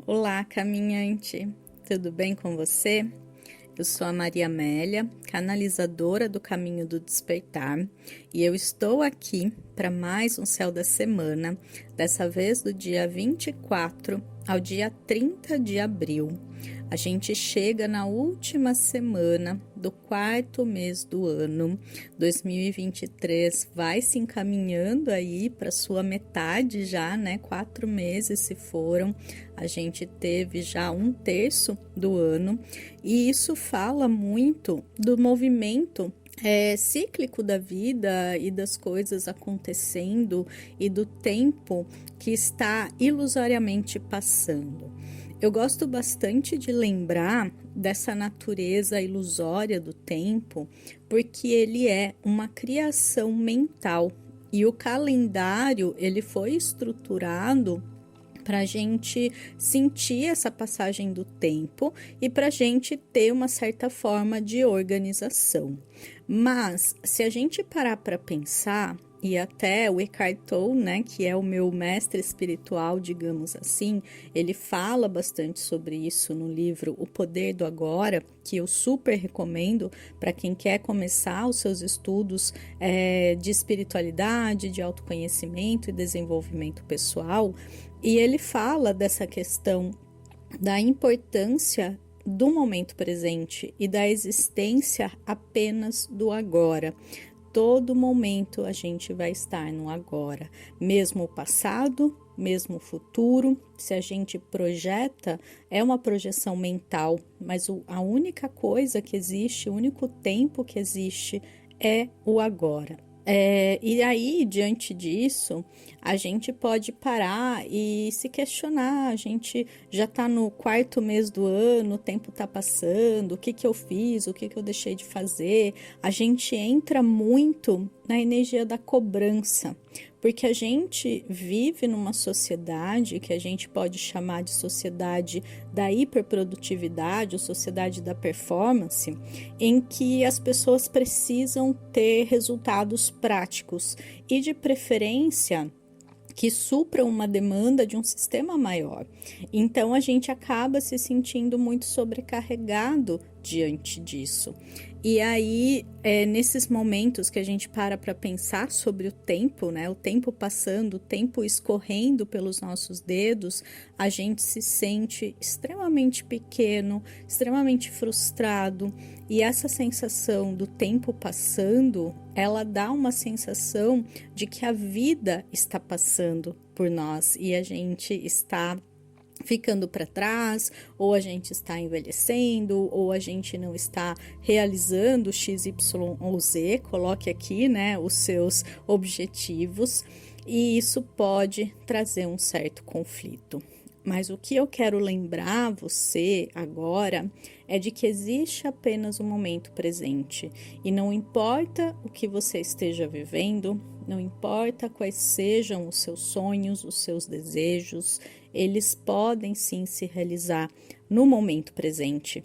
Olá, caminhante, tudo bem com você? Eu sou a Maria Amélia, canalizadora do Caminho do Despertar, e eu estou aqui para mais um Céu da Semana, dessa vez do dia 24 ao dia 30 de abril. A gente chega na última semana do quarto mês do ano. 2023 vai se encaminhando aí para sua metade já, né? 4 meses se foram. A gente teve já 1/3 do ano, e isso fala muito do movimento cíclico da vida e das coisas acontecendo e do tempo que está ilusoriamente passando. Eu gosto bastante de lembrar dessa natureza ilusória do tempo, porque ele é uma criação mental e o calendário ele foi estruturado para a gente sentir essa passagem do tempo e para a gente ter uma certa forma de organização. Mas se a gente parar para pensar, e até o Eckhart Tolle, né, que é o meu mestre espiritual, digamos assim, ele fala bastante sobre isso no livro O Poder do Agora, que eu super recomendo para quem quer começar os seus estudos de espiritualidade, de autoconhecimento e desenvolvimento pessoal. E ele fala dessa questão da importância do momento presente e da existência apenas do agora. Todo momento a gente vai estar no agora, mesmo o passado, mesmo o futuro. Se a gente projeta, é uma projeção mental, mas a única coisa que existe, o único tempo que existe é o agora. E aí, diante disso, a gente pode parar e se questionar. A gente já está no quarto mês do ano, o tempo está passando, o que eu fiz, o que eu deixei de fazer. A gente entra muito na energia da cobrança, porque a gente vive numa sociedade que a gente pode chamar de sociedade da hiperprodutividade, ou sociedade da performance, em que as pessoas precisam ter resultados práticos e, de preferência, que supram uma demanda de um sistema maior. Então a gente acaba se sentindo muito sobrecarregado diante disso. E aí, nesses momentos que a gente para pensar sobre o tempo, né? O tempo passando, o tempo escorrendo pelos nossos dedos, a gente se sente extremamente pequeno, extremamente frustrado. E essa sensação do tempo passando, ela dá uma sensação de que a vida está passando por nós e a gente está ficando para trás, ou a gente está envelhecendo, ou a gente não está realizando X, Y ou Z. Coloque aqui, né, os seus objetivos, e isso pode trazer um certo conflito. Mas o que eu quero lembrar você agora é de que existe apenas o momento presente, e não importa o que você esteja vivendo, não importa quais sejam os seus sonhos, os seus desejos, eles podem sim se realizar no momento presente.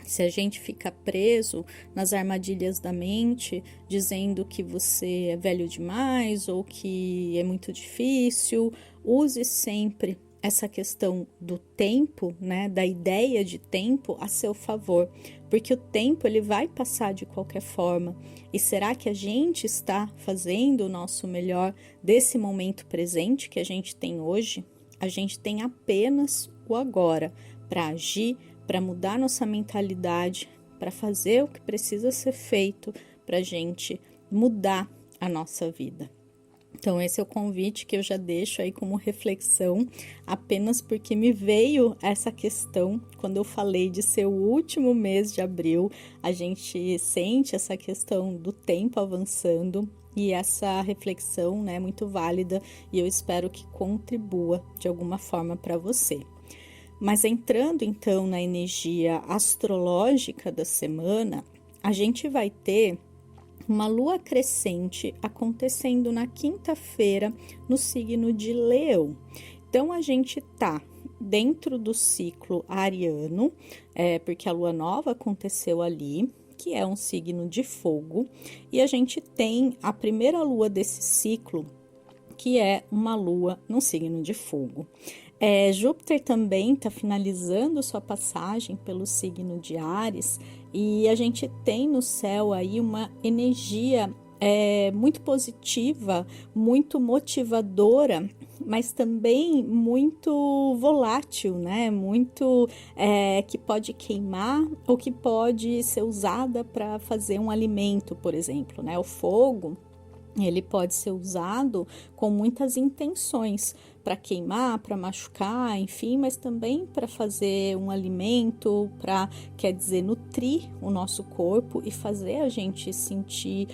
Se a gente fica preso nas armadilhas da mente, dizendo que você é velho demais ou que é muito difícil, use sempre essa questão do tempo, né, da ideia de tempo a seu favor, porque o tempo ele vai passar de qualquer forma. E será que a gente está fazendo o nosso melhor desse momento presente que a gente tem hoje? A gente tem apenas o agora para agir, para mudar nossa mentalidade, para fazer o que precisa ser feito para a gente mudar a nossa vida. Então esse é o convite que eu já deixo aí como reflexão, apenas porque me veio essa questão quando eu falei de ser o último mês de abril. A gente sente essa questão do tempo avançando e essa reflexão, né, muito válida, e eu espero que contribua de alguma forma para você. Mas entrando então na energia astrológica da semana, a gente vai ter uma lua crescente acontecendo na quinta-feira no signo de Leão. Então a gente tá dentro do ciclo ariano, porque a lua nova aconteceu ali, que é um signo de fogo, e a gente tem a primeira lua desse ciclo que é uma lua no signo de fogo. Júpiter também está finalizando sua passagem pelo signo de Áries e a gente tem no céu aí uma energia muito positiva, muito motivadora, mas também muito volátil, né? Muito que pode queimar ou que pode ser usada para fazer um alimento, por exemplo, né? O fogo, ele pode ser usado com muitas intenções, para queimar, para machucar, enfim, mas também para fazer um alimento, para, quer dizer, nutrir o nosso corpo e fazer a gente sentir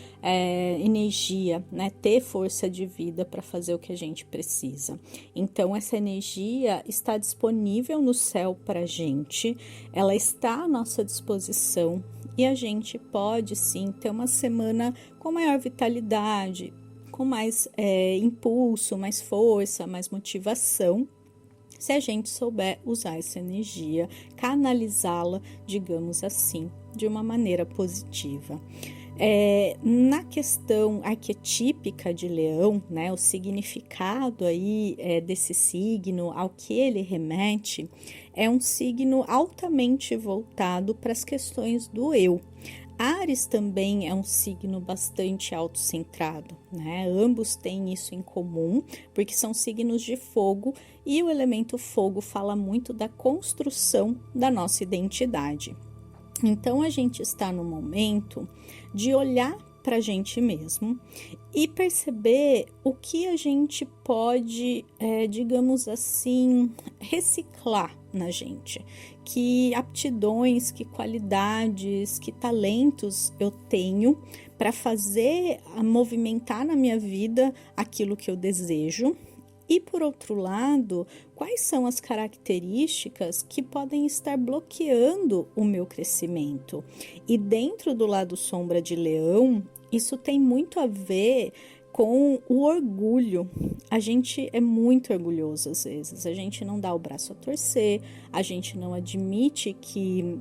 energia, né? Ter força de vida para fazer o que a gente precisa. Então, essa energia está disponível no céu para a gente, ela está à nossa disposição e a gente pode sim ter uma semana com maior vitalidade, com mais impulso, mais força, mais motivação, se a gente souber usar essa energia, canalizá-la, digamos assim, de uma maneira positiva. Na questão arquetípica de Leão, né, o significado aí desse signo, ao que ele remete, é um signo altamente voltado para as questões do eu. Áries também é um signo bastante autocentrado, né? Ambos têm isso em comum, porque são signos de fogo e o elemento fogo fala muito da construção da nossa identidade. Então, a gente está no momento de olhar para a gente mesmo e perceber o que a gente pode, digamos assim, reciclar na gente. Que aptidões, que qualidades, que talentos eu tenho para fazer, movimentar na minha vida aquilo que eu desejo. E, por outro lado, quais são as características que podem estar bloqueando o meu crescimento? E dentro do lado sombra de Leão, isso tem muito a ver com o orgulho. A gente é muito orgulhoso às vezes, a gente não dá o braço a torcer, a gente não admite que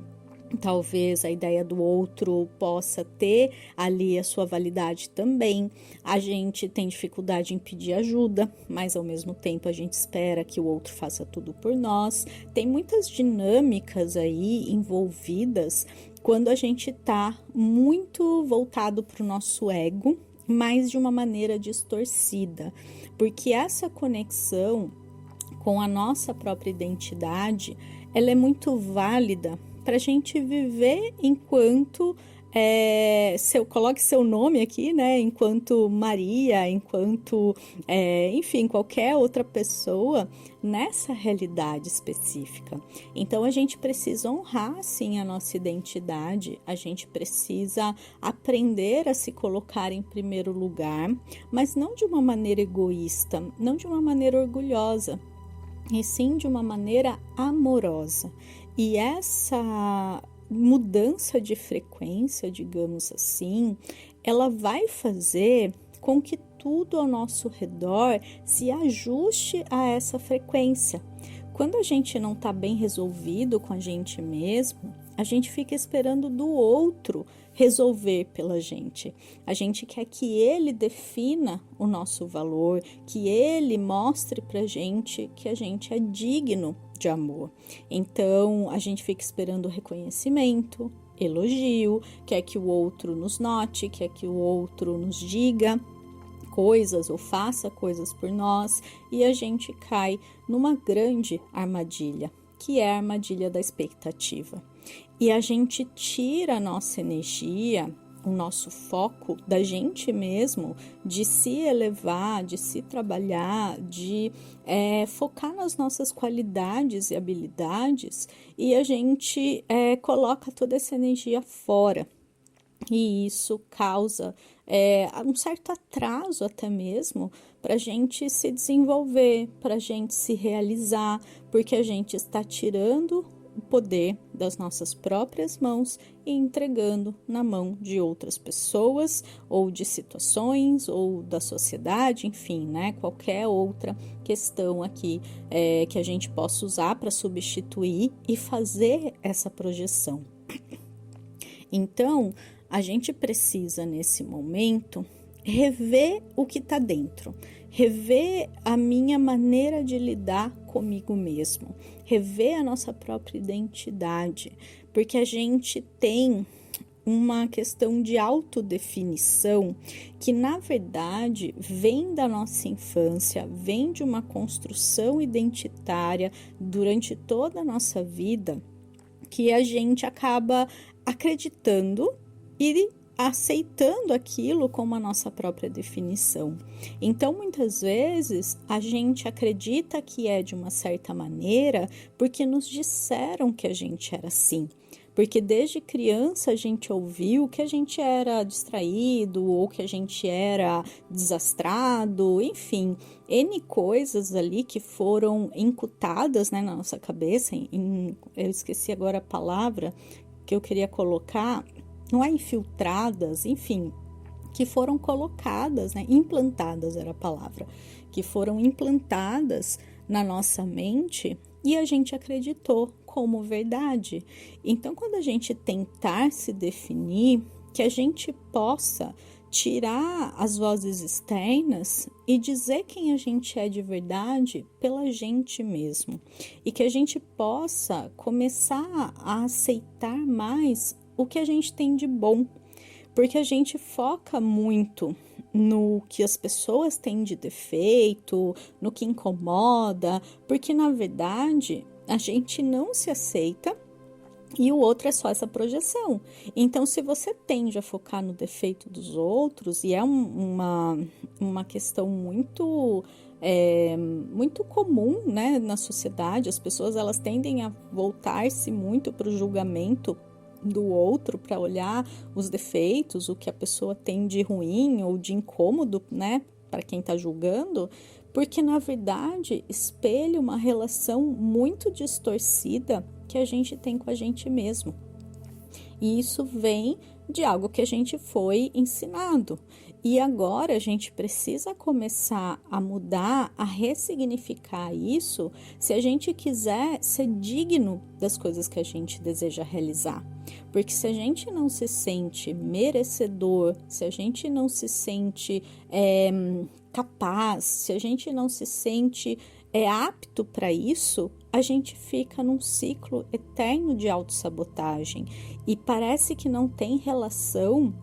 talvez a ideia do outro possa ter ali a sua validade também. A gente tem dificuldade em pedir ajuda, mas ao mesmo tempo a gente espera que o outro faça tudo por nós. Tem muitas dinâmicas aí envolvidas quando a gente está muito voltado para o nosso ego, mas de uma maneira distorcida, porque essa conexão com a nossa própria identidade, ela é muito válida para a gente viver enquanto, coloque seu nome aqui, né? Enquanto Maria, enquanto, enfim, qualquer outra pessoa nessa realidade específica. Então, a gente precisa honrar, sim, a nossa identidade, a gente precisa aprender a se colocar em primeiro lugar, mas não de uma maneira egoísta, não de uma maneira orgulhosa, e sim de uma maneira amorosa. E essa mudança de frequência, digamos assim, ela vai fazer com que tudo ao nosso redor se ajuste a essa frequência. Quando a gente não está bem resolvido com a gente mesmo, a gente fica esperando do outro resolver pela gente. A gente quer que ele defina o nosso valor, que ele mostre pra gente que a gente é digno de amor. Então, a gente fica esperando reconhecimento, elogio, quer que o outro nos note, quer que o outro nos diga coisas ou faça coisas por nós, e a gente cai numa grande armadilha, que é a armadilha da expectativa. E a gente tira a nossa energia, o nosso foco da gente mesmo, de se elevar, de se trabalhar, de focar nas nossas qualidades e habilidades, e a gente coloca toda essa energia fora. E isso causa um certo atraso até mesmo para a gente se desenvolver, para a gente se realizar, porque a gente está tirando o poder das nossas próprias mãos e entregando na mão de outras pessoas, ou de situações, ou da sociedade, enfim, né? Qualquer outra questão aqui que a gente possa usar para substituir e fazer essa projeção. Então, a gente precisa, nesse momento, rever o que está dentro, rever a minha maneira de lidar comigo mesmo, rever a nossa própria identidade, porque a gente tem uma questão de autodefinição que, na verdade, vem da nossa infância, vem de uma construção identitária durante toda a nossa vida, que a gente acaba acreditando e aceitando aquilo como a nossa própria definição. Então, muitas vezes, a gente acredita que é de uma certa maneira porque nos disseram que a gente era assim. Porque desde criança a gente ouviu que a gente era distraído ou que a gente era desastrado, enfim, N coisas ali que foram incutadas, né, na nossa cabeça. Eu esqueci agora a palavra que eu queria colocar, não é infiltradas, enfim, que foram colocadas, né, implantadas era a palavra, que foram implantadas na nossa mente e a gente acreditou como verdade. Então, quando a gente tentar se definir, que a gente possa tirar as vozes externas e dizer quem a gente é de verdade pela gente mesmo. E que a gente possa começar a aceitar mais o que a gente tem de bom. Porque a gente foca muito no que as pessoas têm de defeito, no que incomoda, porque na verdade a gente não se aceita e o outro é só essa projeção. Então, se você tende a focar no defeito dos outros, e é uma questão muito comum, né, na sociedade, as pessoas elas tendem a voltar-se muito para o julgamento do outro, para olhar os defeitos, o que a pessoa tem de ruim ou de incômodo, né, para quem está julgando, porque na verdade espelha uma relação muito distorcida que a gente tem com a gente mesmo. E isso vem de algo que a gente foi ensinado. E agora a gente precisa começar a mudar, a ressignificar isso, se a gente quiser ser digno das coisas que a gente deseja realizar. Porque se a gente não se sente merecedor, se a gente não se sente capaz, se a gente não se sente apto para isso, a gente fica num ciclo eterno de autossabotagem e parece que não tem relação,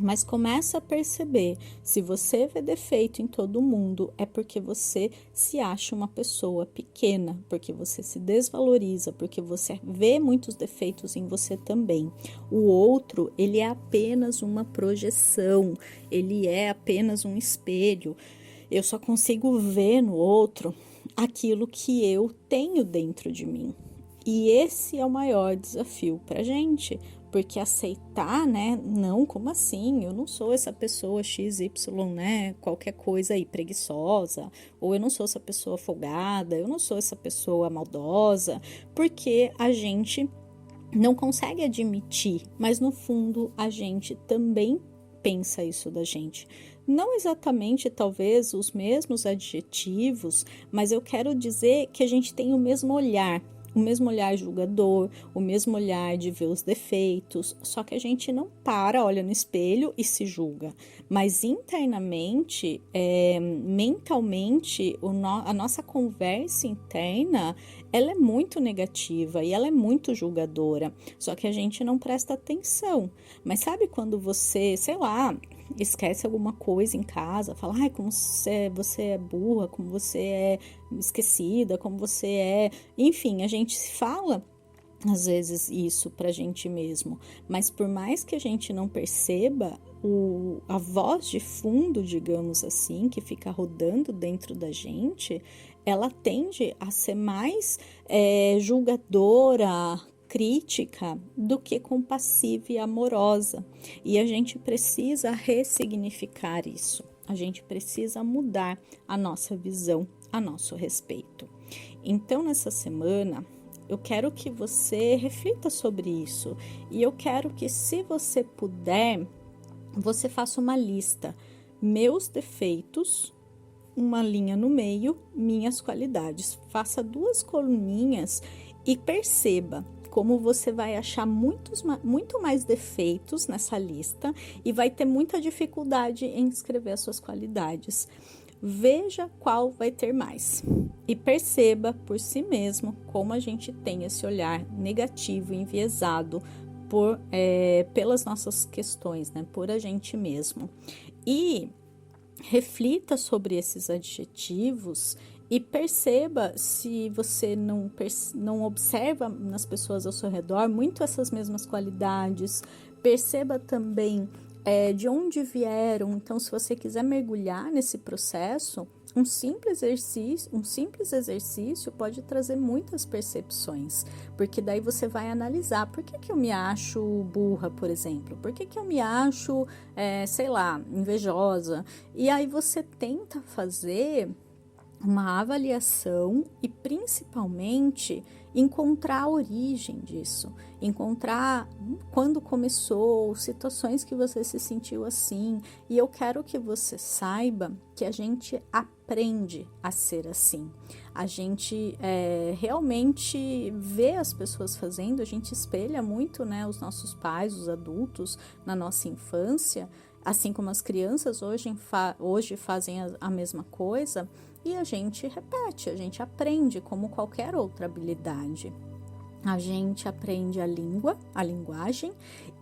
mas começa a perceber, se você vê defeito em todo mundo, é porque você se acha uma pessoa pequena, porque você se desvaloriza, porque você vê muitos defeitos em você também. O outro, ele é apenas uma projeção, ele é apenas um espelho. Eu só consigo ver no outro aquilo que eu tenho dentro de mim. E esse é o maior desafio pra gente, porque aceitar, né? Não, como assim? Eu não sou essa pessoa XY, né? Qualquer coisa aí preguiçosa, ou eu não sou essa pessoa folgada, eu não sou essa pessoa maldosa, porque a gente não consegue admitir, mas no fundo a gente também pensa isso da gente. Não exatamente, talvez, os mesmos adjetivos, mas eu quero dizer que a gente tem o mesmo olhar julgador, o mesmo olhar de ver os defeitos, só que a gente não olha no espelho e se julga, mas internamente, mentalmente, a nossa conversa interna, ela é muito negativa e ela é muito julgadora, só que a gente não presta atenção. Mas sabe quando você, sei lá, esquece alguma coisa em casa, fala, ai, como você é burra, como você é esquecida, como você é... Enfim, a gente fala às vezes isso pra gente mesmo, mas por mais que a gente não perceba, a voz de fundo, digamos assim, que fica rodando dentro da gente, ela tende a ser mais julgadora, crítica do que compassiva e amorosa. E a gente precisa ressignificar isso. A gente precisa mudar a nossa visão a nosso respeito. Então, nessa semana, eu quero que você reflita sobre isso. E eu quero que, se você puder, você faça uma lista. Meus defeitos uma linha no meio, minhas qualidades. Faça 2 coluninhas e perceba como você vai achar muito mais defeitos nessa lista e vai ter muita dificuldade em escrever as suas qualidades. Veja qual vai ter mais e perceba por si mesmo como a gente tem esse olhar negativo, enviesado pelas nossas questões, né? Por a gente mesmo. E reflita sobre esses adjetivos e perceba se você não observa nas pessoas ao seu redor muito essas mesmas qualidades. Perceba também de onde vieram. Então, se você quiser mergulhar nesse processo, um simples exercício pode trazer muitas percepções, porque daí você vai analisar por que eu me acho burra, por exemplo, por que eu me acho, sei lá, invejosa, e aí você tenta fazer uma avaliação e principalmente encontrar a origem disso, encontrar quando começou, situações que você se sentiu assim. E eu quero que você saiba que a gente aprende a ser assim. A gente realmente vê as pessoas fazendo, a gente espelha muito, né, os nossos pais, os adultos na nossa infância, assim como as crianças hoje fazem a mesma coisa. E a gente repete, a gente aprende como qualquer outra habilidade. A gente aprende a língua, a linguagem,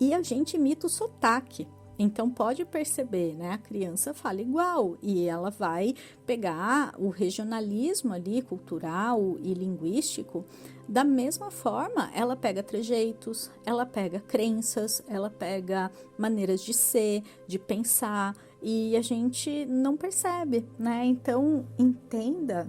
e a gente imita o sotaque. Então, pode perceber, né? A criança fala igual e ela vai pegar o regionalismo ali, cultural e linguístico. Da mesma forma, ela pega trejeitos, ela pega crenças, ela pega maneiras de ser, de pensar, e a gente não percebe, né? Então, entenda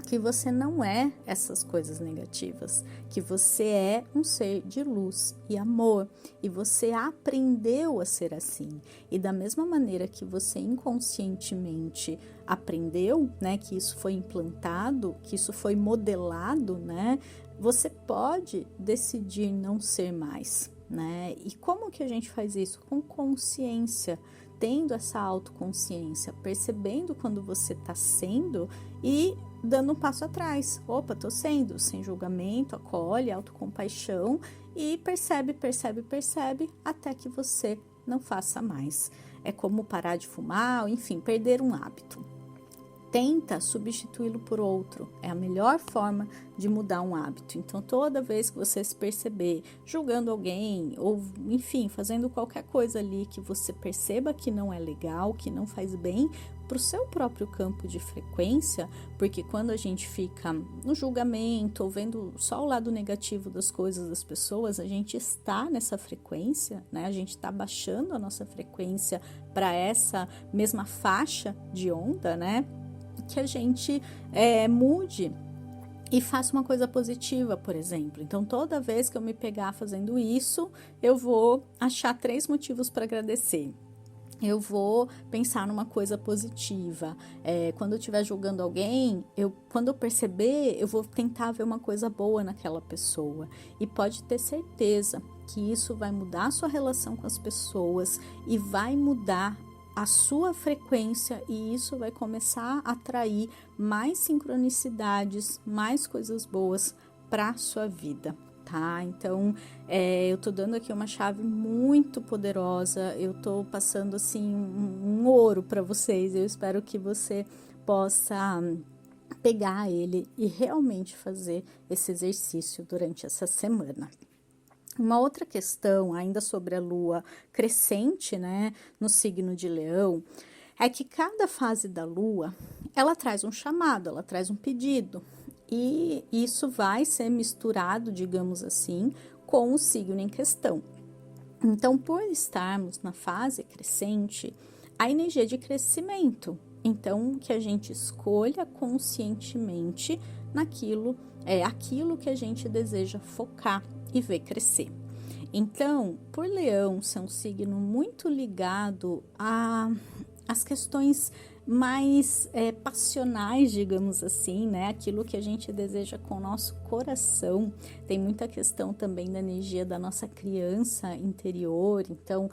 que você não é essas coisas negativas, que você é um ser de luz e amor, e você aprendeu a ser assim. E da mesma maneira que você inconscientemente aprendeu, né, que isso foi implantado, que isso foi modelado, né, você pode decidir não ser mais, né? E como que a gente faz isso? Com consciência, tendo essa autoconsciência, percebendo quando você está sendo e dando um passo atrás. Opa, tô sendo, sem julgamento, acolhe, autocompaixão e percebe, até que você não faça mais. É como parar de fumar, enfim, perder um hábito. Tenta substituí-lo por outro. É a melhor forma de mudar um hábito. Então, toda vez que você se perceber julgando alguém, ou enfim, fazendo qualquer coisa ali que você perceba que não é legal, que não faz bem para o seu próprio campo de frequência, porque quando a gente fica no julgamento, ou vendo só o lado negativo das coisas das pessoas, a gente está nessa frequência, né? A gente está baixando a nossa frequência para essa mesma faixa de onda, né? Que a gente mude e faça uma coisa positiva, por exemplo. Então, toda vez que eu me pegar fazendo isso, eu vou achar 3 motivos para agradecer. Eu vou pensar numa coisa positiva. Quando eu estiver julgando alguém, quando eu perceber, eu vou tentar ver uma coisa boa naquela pessoa. E pode ter certeza que isso vai mudar a sua relação com as pessoas e vai mudar a sua frequência, e isso vai começar a atrair mais sincronicidades, mais coisas boas para a sua vida, tá? Então, eu tô dando aqui uma chave muito poderosa, eu tô passando assim um ouro para vocês. Eu espero que você possa pegar ele e realmente fazer esse exercício durante essa semana. Uma outra questão, ainda sobre a lua crescente, né, no signo de Leão, é que cada fase da lua, ela traz um chamado, ela traz um pedido, e isso vai ser misturado, digamos assim, com o signo em questão. Então, por estarmos na fase crescente, a energia de crescimento, então que a gente escolha conscientemente aquilo que a gente deseja focar e ver crescer. Então, por Leão ser um signo muito ligado às questões mais passionais, digamos assim, né? Aquilo que a gente deseja com o nosso coração. Tem muita questão também da energia da nossa criança interior, então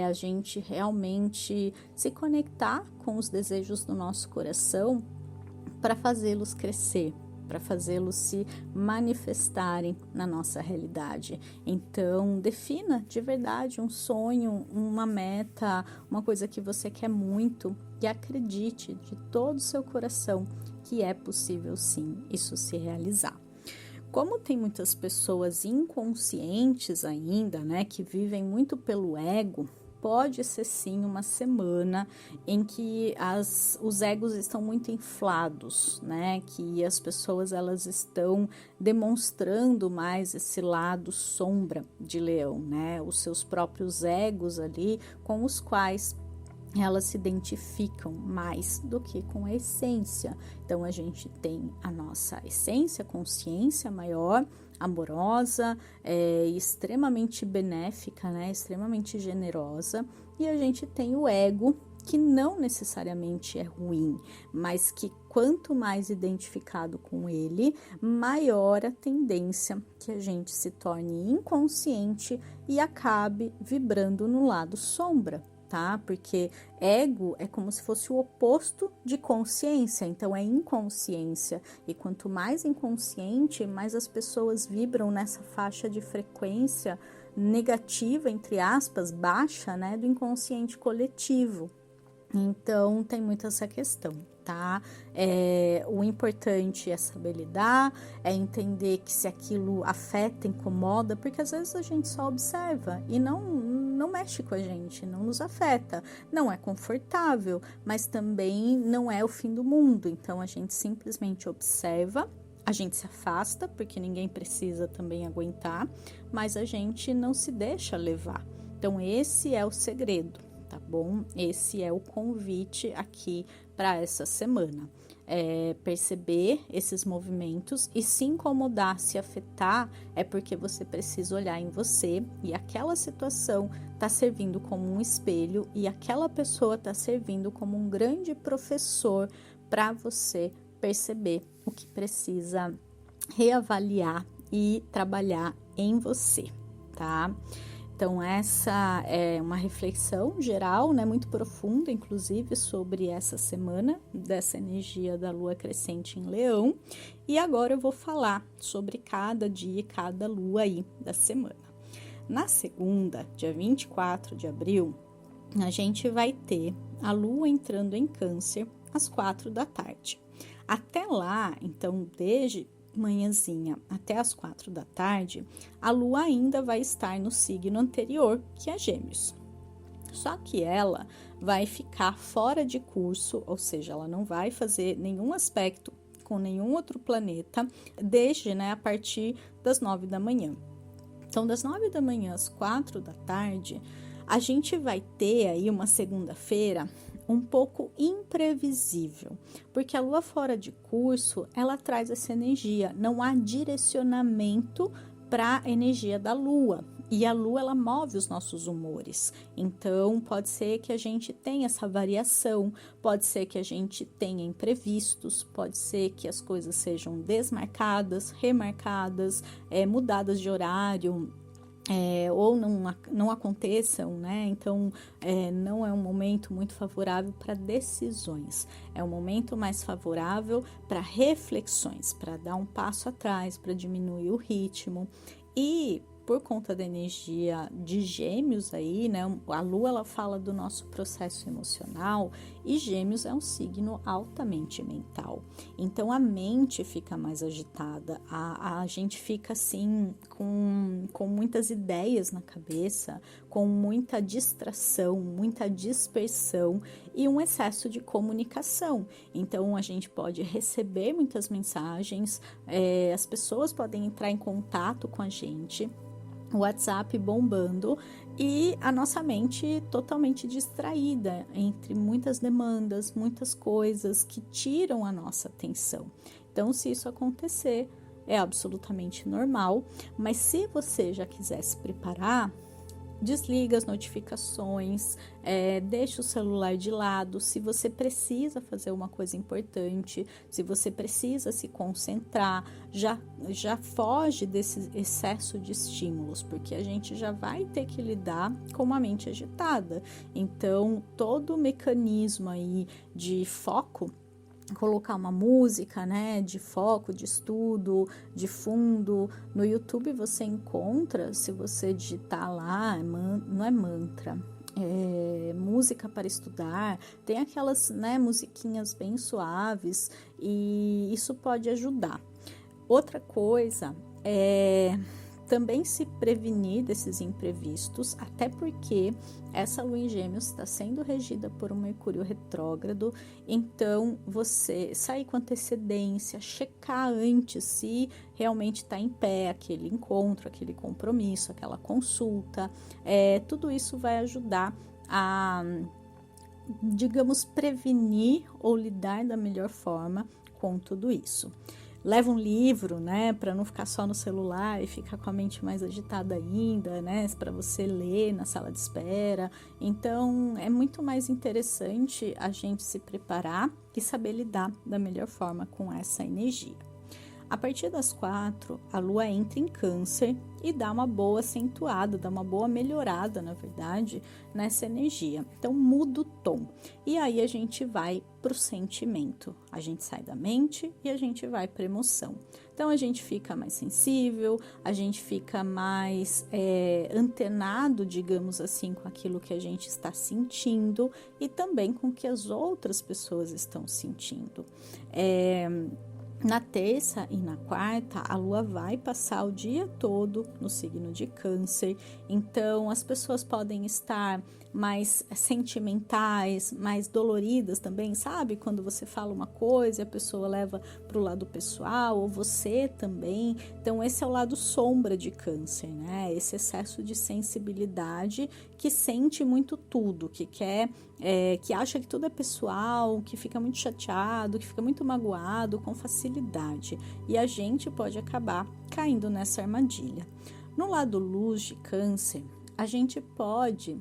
a gente realmente se conectar com os desejos do nosso coração para fazê-los crescer, para fazê-los se manifestarem na nossa realidade. Então, defina de verdade um sonho, uma meta, uma coisa que você quer muito e acredite de todo o seu coração que é possível sim isso se realizar. Como tem muitas pessoas inconscientes ainda, né, que vivem muito pelo ego, pode ser sim uma semana em que os egos estão muito inflados, né? Que as pessoas elas estão demonstrando mais esse lado sombra de leão, né? Os seus próprios egos ali com os quais elas se identificam mais do que com a essência. Então a gente tem a nossa essência, consciência maior, amorosa, extremamente benéfica, né? Extremamente generosa, e a gente tem o ego, que não necessariamente é ruim, mas que quanto mais identificado com ele, maior a tendência que a gente se torne inconsciente e acabe vibrando no lado sombra. Tá? Porque ego é como se fosse o oposto de consciência, então é inconsciência. E quanto mais inconsciente, mais as pessoas vibram nessa faixa de frequência negativa, entre aspas, baixa, né, do inconsciente coletivo. Então, tem muito essa questão, tá? O importante é saber lidar, é entender que se aquilo afeta, incomoda, porque às vezes a gente só observa e não mexe com a gente, não nos afeta. Não é confortável, mas também não é o fim do mundo. Então, a gente simplesmente observa, a gente se afasta, porque ninguém precisa também aguentar, mas a gente não se deixa levar. Então, esse é o segredo. Tá bom? Esse é o convite aqui para essa semana. Perceber esses movimentos e se incomodar, se afetar, é porque você precisa olhar em você e aquela situação está servindo como um espelho e aquela pessoa está servindo como um grande professor para você perceber o que precisa reavaliar e trabalhar em você, tá? Então, essa é uma reflexão geral, né, muito profunda, inclusive, sobre essa semana, dessa energia da lua crescente em Leão. E agora eu vou falar sobre cada dia e cada lua aí da semana. Na segunda, dia 24 de abril, a gente vai ter a lua entrando em Câncer às 4 da tarde. Até lá, então, desde manhãzinha até as 4 da tarde, a lua ainda vai estar no signo anterior, que é Gêmeos. Só que ela vai ficar fora de curso, ou seja, ela não vai fazer nenhum aspecto com nenhum outro planeta desde, né, a partir das 9 da manhã. Então, das 9 da manhã às 4 da tarde, a gente vai ter aí uma segunda-feira um pouco imprevisível, porque a lua fora de curso, ela traz essa energia, não há direcionamento para a energia da lua, e a lua ela move os nossos humores, então pode ser que a gente tenha essa variação, pode ser que a gente tenha imprevistos, pode ser que as coisas sejam desmarcadas, remarcadas, mudadas de horário, ou não aconteçam, né? Então, não é um momento muito favorável para decisões, é um momento mais favorável para reflexões, para dar um passo atrás, para diminuir o ritmo. E por conta da energia de Gêmeos aí, né? A lua ela fala do nosso processo emocional e Gêmeos é um signo altamente mental. Então a mente fica mais agitada, a gente fica assim com muitas ideias na cabeça, com muita distração, muita dispersão e um excesso de comunicação. Então a gente pode receber muitas mensagens, as pessoas podem entrar em contato com a gente, o WhatsApp bombando e a nossa mente totalmente distraída entre muitas demandas, muitas coisas que tiram a nossa atenção. Então, se isso acontecer, é absolutamente normal, mas se você já quiser se preparar, desliga as notificações, deixa o celular de lado. Se você precisa fazer uma coisa importante, se você precisa se concentrar, já foge desse excesso de estímulos, porque a gente já vai ter que lidar com uma mente agitada. Então, todo o mecanismo aí de foco, colocar uma música, né, de foco, de estudo, de fundo. No YouTube você encontra, se você digitar lá, não é mantra, música para estudar, tem aquelas, né, musiquinhas bem suaves, e isso pode ajudar. Outra coisa é também se prevenir desses imprevistos, até porque essa lua em Gêmeos está sendo regida por um Mercúrio retrógrado, então você sair com antecedência, checar antes se realmente está em pé aquele encontro, aquele compromisso, aquela consulta, tudo isso vai ajudar a, digamos, prevenir ou lidar da melhor forma com tudo isso. Leva um livro, né, para não ficar só no celular e ficar com a mente mais agitada ainda, né, para você ler na sala de espera. Então, é muito mais interessante a gente se preparar e saber lidar da melhor forma com essa energia. A partir das 4, a lua entra em Câncer e dá uma boa acentuada, dá uma boa melhorada, na verdade, nessa energia. Então, muda o tom. E aí a gente vai para o sentimento. A gente sai da mente e a gente vai para a emoção. Então, a gente fica mais sensível, a gente fica mais antenado, digamos assim, com aquilo que a gente está sentindo e também com o que as outras pessoas estão sentindo. Na terça e na quarta, a lua vai passar o dia todo no signo de Câncer, então as pessoas podem estar mais sentimentais, mais doloridas também, sabe? Quando você fala uma coisa e a pessoa leva para o lado pessoal, ou você também. Então, esse é o lado sombra de Câncer, né? Esse excesso de sensibilidade que sente muito tudo, que quer, que acha que tudo é pessoal, que fica muito chateado, que fica muito magoado com facilidade. E a gente pode acabar caindo nessa armadilha. No lado luz de Câncer, a gente pode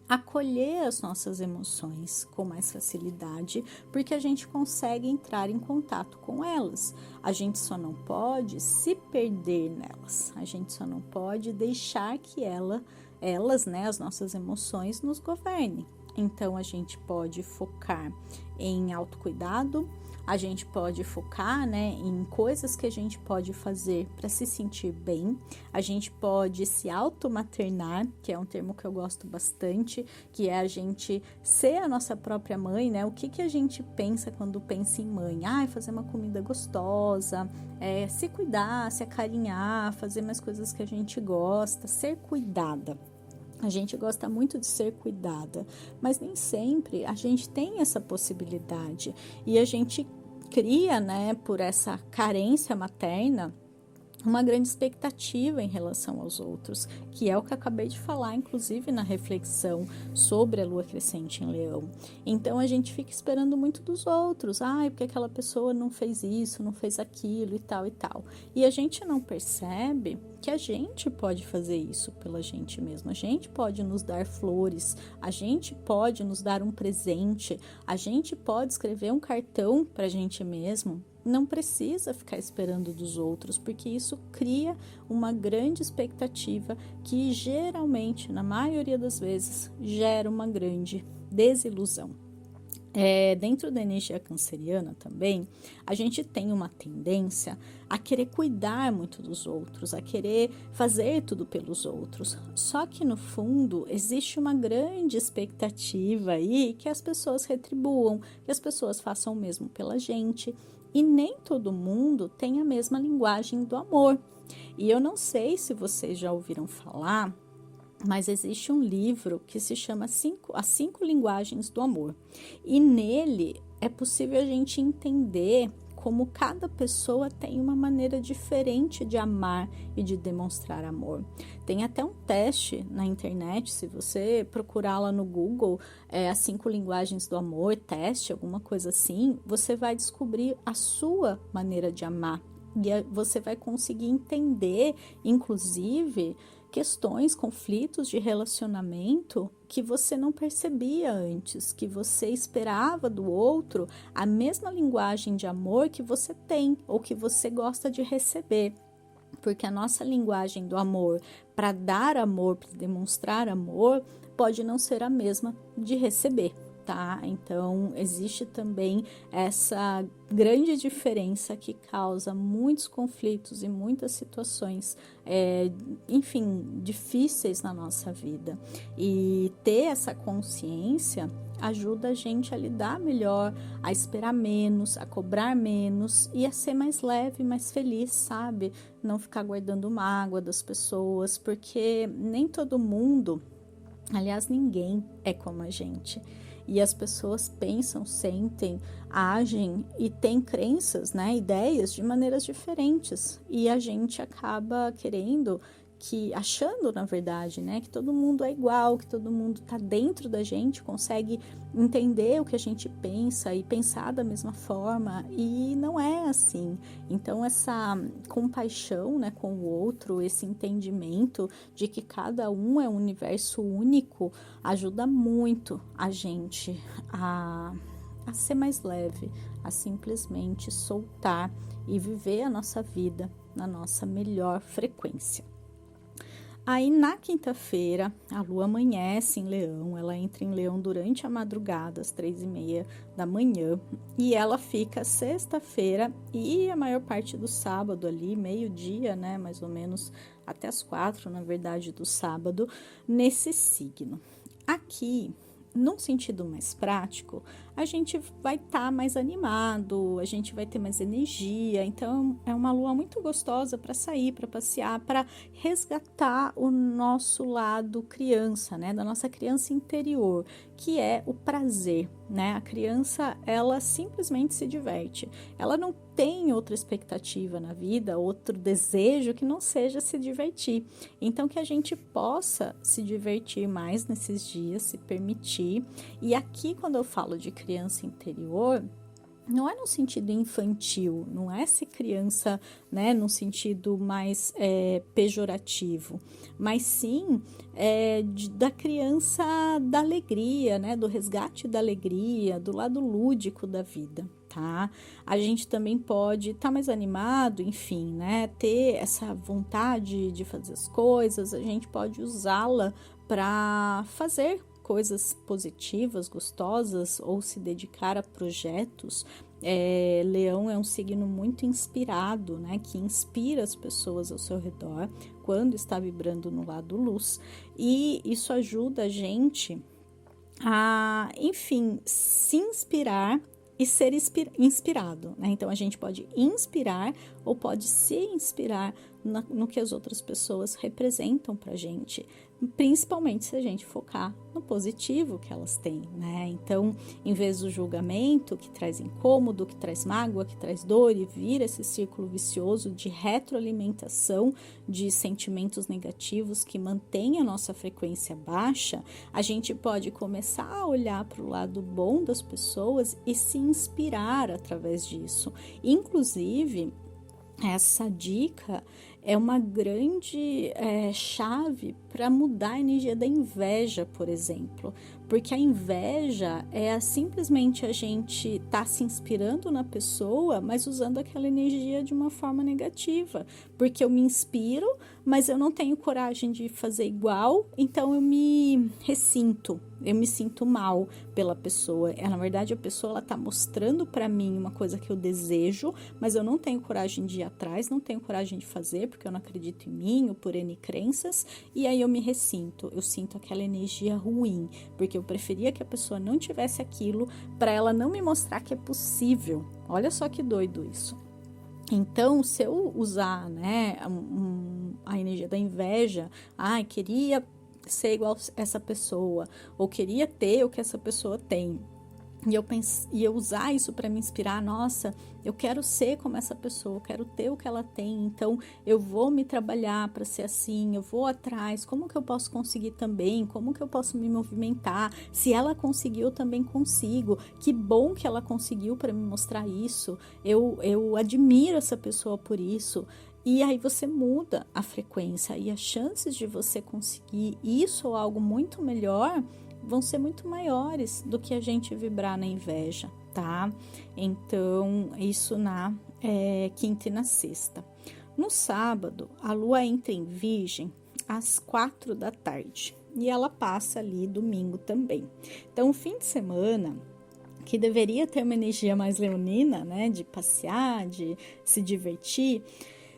acolher as nossas emoções com mais facilidade, porque a gente consegue entrar em contato com elas. A gente só não pode se perder nelas, a gente só não pode deixar que elas, né, as nossas emoções, nos governem. Então, a gente pode focar em autocuidado, a gente pode focar, né, em coisas que a gente pode fazer para se sentir bem, a gente pode se automaternar, que é um termo que eu gosto bastante, que é a gente ser a nossa própria mãe, né? O que a gente pensa quando pensa em mãe? Fazer uma comida gostosa, se cuidar, se acarinhar, fazer mais coisas que a gente gosta, ser cuidada. A gente gosta muito de ser cuidada, mas nem sempre a gente tem essa possibilidade. E a gente cria, né, por essa carência materna, uma grande expectativa em relação aos outros, que é o que eu acabei de falar, inclusive na reflexão sobre a lua crescente em Leão. Então a gente fica esperando muito dos outros, porque aquela pessoa não fez isso, não fez aquilo e tal e tal. E a gente não percebe que a gente pode fazer isso pela gente mesmo, a gente pode nos dar flores, a gente pode nos dar um presente, a gente pode escrever um cartão para a gente mesmo. Não precisa ficar esperando dos outros, porque isso cria uma grande expectativa que geralmente, na maioria das vezes, gera uma grande desilusão. Dentro da energia canceriana também, a gente tem uma tendência a querer cuidar muito dos outros, a querer fazer tudo pelos outros. Só que no fundo existe uma grande expectativa aí que as pessoas retribuam, que as pessoas façam o mesmo pela gente. E nem todo mundo tem a mesma linguagem do amor. E eu não sei se vocês já ouviram falar, mas existe um livro que se chama As 5 Linguagens do Amor. E nele é possível a gente entender como cada pessoa tem uma maneira diferente de amar e de demonstrar amor. Tem até um teste na internet, se você procurar lá no Google, as 5 linguagens do amor, teste, alguma coisa assim, você vai descobrir a sua maneira de amar E você vai conseguir entender, inclusive, questões, conflitos de relacionamento que você não percebia antes, que você esperava do outro a mesma linguagem de amor que você tem ou que você gosta de receber. Porque a nossa linguagem do amor, para dar amor, para demonstrar amor, pode não ser a mesma de receber, tá? Então, existe também essa grande diferença que causa muitos conflitos e muitas situações, enfim, difíceis na nossa vida. E ter essa consciência ajuda a gente a lidar melhor, a esperar menos, a cobrar menos e a ser mais leve, mais feliz, sabe? Não ficar guardando mágoa das pessoas, porque nem todo mundo, aliás, ninguém é como a gente. E as pessoas pensam, sentem, agem e têm crenças, né, ideias de maneiras diferentes. E a gente acaba querendo achando, na verdade, né, que todo mundo é igual, que todo mundo tá dentro da gente, consegue entender o que a gente pensa e pensar da mesma forma, e não é assim. Então, essa compaixão, né, com o outro, esse entendimento de que cada um é um universo único, ajuda muito a gente a ser mais leve, a simplesmente soltar e viver a nossa vida na nossa melhor frequência. Aí na quinta-feira, a lua amanhece em Leão, ela entra em Leão durante a madrugada, às 3h30 da manhã, e ela fica sexta-feira e a maior parte do sábado ali, meio-dia, né, mais ou menos, até as 4, na verdade, do sábado, nesse signo. Aqui, num sentido mais prático, a gente vai estar mais animado, a gente vai ter mais energia, então é uma lua muito gostosa para sair, para passear, para resgatar o nosso lado criança, né, da nossa criança interior, que é o prazer, né? A criança, ela simplesmente se diverte, ela não tem outra expectativa na vida, outro desejo que não seja se divertir. Então, que a gente possa se divertir mais nesses dias, se permitir. E aqui, quando eu falo de criança interior, não é no sentido infantil, não é ser criança, né, no sentido mais pejorativo, mas sim da criança da alegria, né, do resgate da alegria, do lado lúdico da vida, tá? A gente também pode estar mais animado, enfim, né, ter essa vontade de fazer as coisas, a gente pode usá-la para fazer coisas positivas, gostosas, ou se dedicar a projetos. Leão é um signo muito inspirado, né, que inspira as pessoas ao seu redor quando está vibrando no lado luz, e isso ajuda a gente a, enfim, se inspirar e ser inspirado, né? Então a gente pode inspirar ou pode se inspirar no que as outras pessoas representam pra gente, principalmente se a gente focar no positivo que elas têm, né? Então, em vez do julgamento que traz incômodo, que traz mágoa, que traz dor e vira esse círculo vicioso de retroalimentação de sentimentos negativos que mantém a nossa frequência baixa, a gente pode começar a olhar para o lado bom das pessoas e se inspirar através disso. Inclusive, essa dica é uma grande chave para mudar a energia da inveja, por exemplo, porque a inveja é simplesmente a gente tá se inspirando na pessoa, mas usando aquela energia de uma forma negativa, porque eu me inspiro, mas eu não tenho coragem de fazer igual, então eu me ressinto, eu me sinto mal pela pessoa. Na verdade, a pessoa ela tá mostrando para mim uma coisa que eu desejo, mas eu não tenho coragem de ir atrás, não tenho coragem de fazer, porque eu não acredito em mim ou por N crenças, e aí eu me ressinto, eu sinto aquela energia ruim, porque eu preferia que a pessoa não tivesse aquilo para ela não me mostrar que é possível. Olha só que doido isso. Então, se eu usar, né, a energia da inveja, queria ser igual essa pessoa, ou queria ter o que essa pessoa tem, e eu usar isso para me inspirar, nossa, eu quero ser como essa pessoa, eu quero ter o que ela tem, então eu vou me trabalhar para ser assim, eu vou atrás, como que eu posso conseguir também, como que eu posso me movimentar, se ela conseguiu, eu também consigo, que bom que ela conseguiu para me mostrar isso, eu admiro essa pessoa por isso. E aí você muda a frequência e as chances de você conseguir isso ou algo muito melhor vão ser muito maiores do que a gente vibrar na inveja, tá? Então, isso na quinta e na sexta. No sábado, a lua entra em Virgem às 4 da tarde e ela passa ali domingo também. Então, o fim de semana, que deveria ter uma energia mais leonina, né, de passear, de se divertir,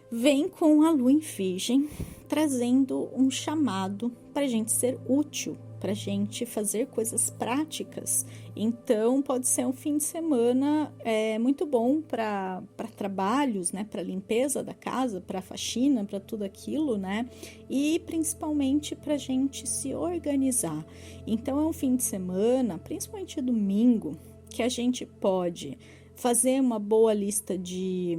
vem com a lua em Virgem, trazendo um chamado para a gente ser útil, para a gente fazer coisas práticas. Então, pode ser um fim de semana muito bom para trabalhos, né, para limpeza da casa, para faxina, para tudo aquilo, né, e principalmente para a gente se organizar. Então, é um fim de semana, principalmente domingo, que a gente pode fazer uma boa lista de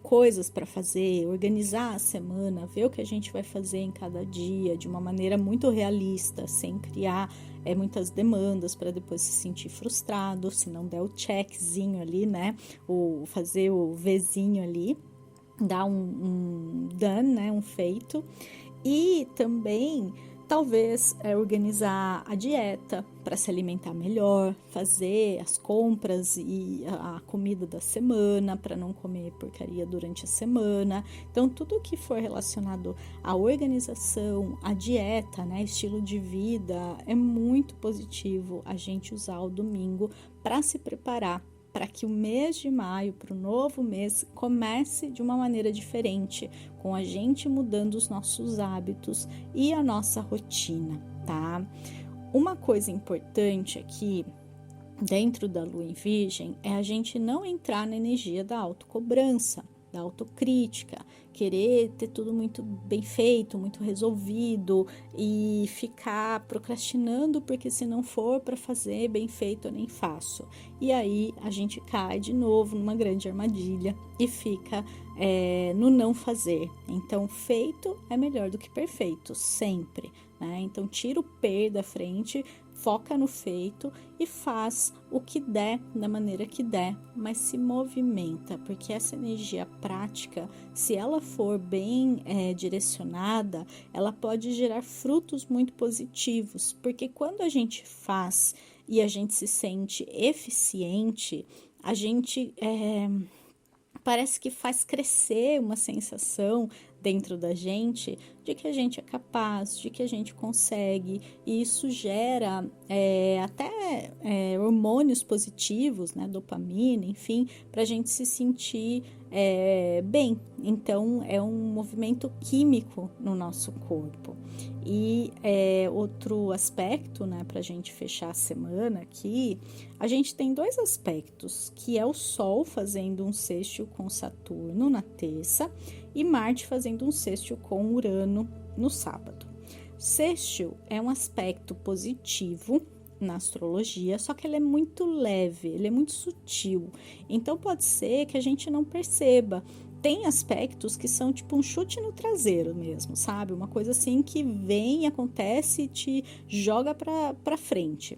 coisas para fazer, organizar a semana, ver o que a gente vai fazer em cada dia de uma maneira muito realista, sem criar muitas demandas para depois se sentir frustrado, se não der o checkzinho ali, né? Ou fazer o Vzinho ali, dar um done, né? Um feito. E também talvez organizar a dieta para se alimentar melhor, fazer as compras e a comida da semana para não comer porcaria durante a semana. Então, tudo que for relacionado à organização, à dieta, né, estilo de vida, é muito positivo a gente usar o domingo para se preparar para que o mês de maio, para o novo mês, comece de uma maneira diferente, com a gente mudando os nossos hábitos e a nossa rotina, tá? Uma coisa importante aqui, dentro da lua em Virgem, é a gente não entrar na energia da autocobrança, da autocrítica, querer ter tudo muito bem feito, muito resolvido e ficar procrastinando porque se não for para fazer bem feito eu nem faço. E aí a gente cai de novo numa grande armadilha e fica no não fazer. Então feito é melhor do que perfeito, sempre, né? Então tira o per da frente, foca no feito e faz o que der da maneira que der, mas se movimenta, porque essa energia prática, se ela for bem direcionada, ela pode gerar frutos muito positivos, porque quando a gente faz e a gente se sente eficiente, a gente parece que faz crescer uma sensação dentro da gente de que a gente é capaz, de que a gente consegue, e isso gera até hormônios positivos, né, dopamina, enfim, para a gente se sentir bem. Então é um movimento químico no nosso corpo. E outro aspecto, né, para a gente fechar a semana aqui, a gente tem dois aspectos, que é o Sol fazendo um sextil com Saturno na terça e Marte fazendo um sextil com Urano no sábado. Sextil é um aspecto positivo na astrologia, só que ele é muito leve, ele é muito sutil. Então pode ser que a gente não perceba. Tem aspectos que são tipo um chute no traseiro mesmo, sabe? Uma coisa assim que vem, acontece e te joga para frente.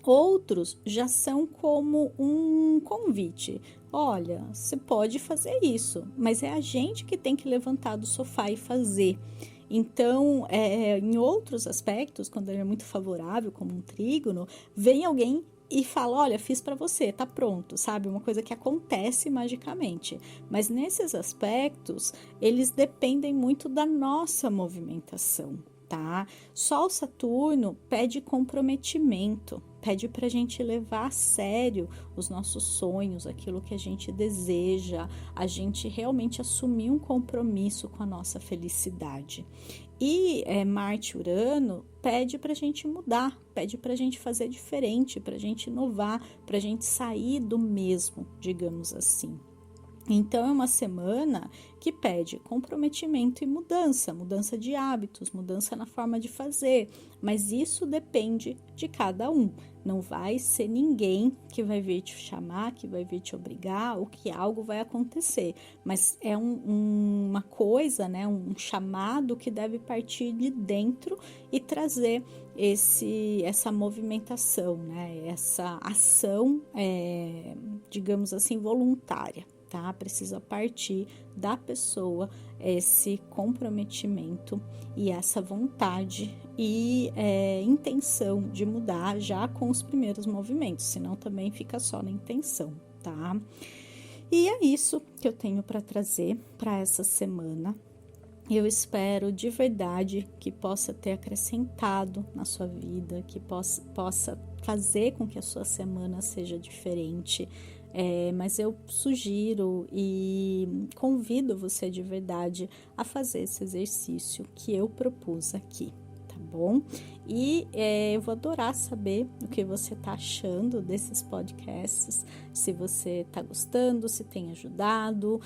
Outros já são como um convite. Olha, você pode fazer isso, mas é a gente que tem que levantar do sofá e fazer. Então, em outros aspectos, quando ele é muito favorável, como um trígono, vem alguém e fala, olha, fiz para você, tá pronto, sabe? Uma coisa que acontece magicamente. Mas nesses aspectos, eles dependem muito da nossa movimentação, tá? Sol Saturno pede comprometimento, pede para a gente levar a sério os nossos sonhos, aquilo que a gente deseja, a gente realmente assumir um compromisso com a nossa felicidade. E Marte Urano pede para a gente mudar, pede para a gente fazer diferente, para a gente inovar, para a gente sair do mesmo, digamos assim. Então, é uma semana que pede comprometimento e mudança de hábitos, mudança na forma de fazer, mas isso depende de cada um. Não vai ser ninguém que vai vir te chamar, que vai vir te obrigar ou que algo vai acontecer, mas é uma coisa, né, um chamado que deve partir de dentro e trazer essa movimentação, né, essa ação, digamos assim, voluntária. Tá? Precisa partir da pessoa esse comprometimento e essa vontade e intenção de mudar já com os primeiros movimentos, senão também fica só na intenção, tá? E é isso que eu tenho para trazer para essa semana. Eu espero de verdade que possa ter acrescentado na sua vida, que possa fazer com que a sua semana seja diferente. Mas eu sugiro e convido você de verdade a fazer esse exercício que eu propus aqui, tá bom? E eu vou adorar saber o que você tá achando desses podcasts, se você tá gostando, se tem ajudado,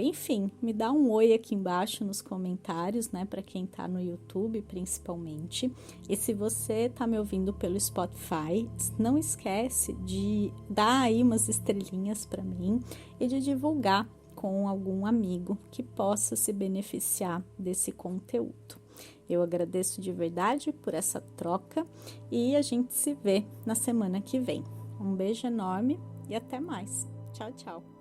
enfim, me dá um oi aqui embaixo nos comentários, né, para quem tá no YouTube principalmente. E se você tá me ouvindo pelo Spotify, não esquece de dar aí umas estrelinhas para mim e de divulgar com algum amigo que possa se beneficiar desse conteúdo. Eu agradeço de verdade por essa troca e a gente se vê na semana que vem. Um beijo enorme e até mais. Tchau, tchau.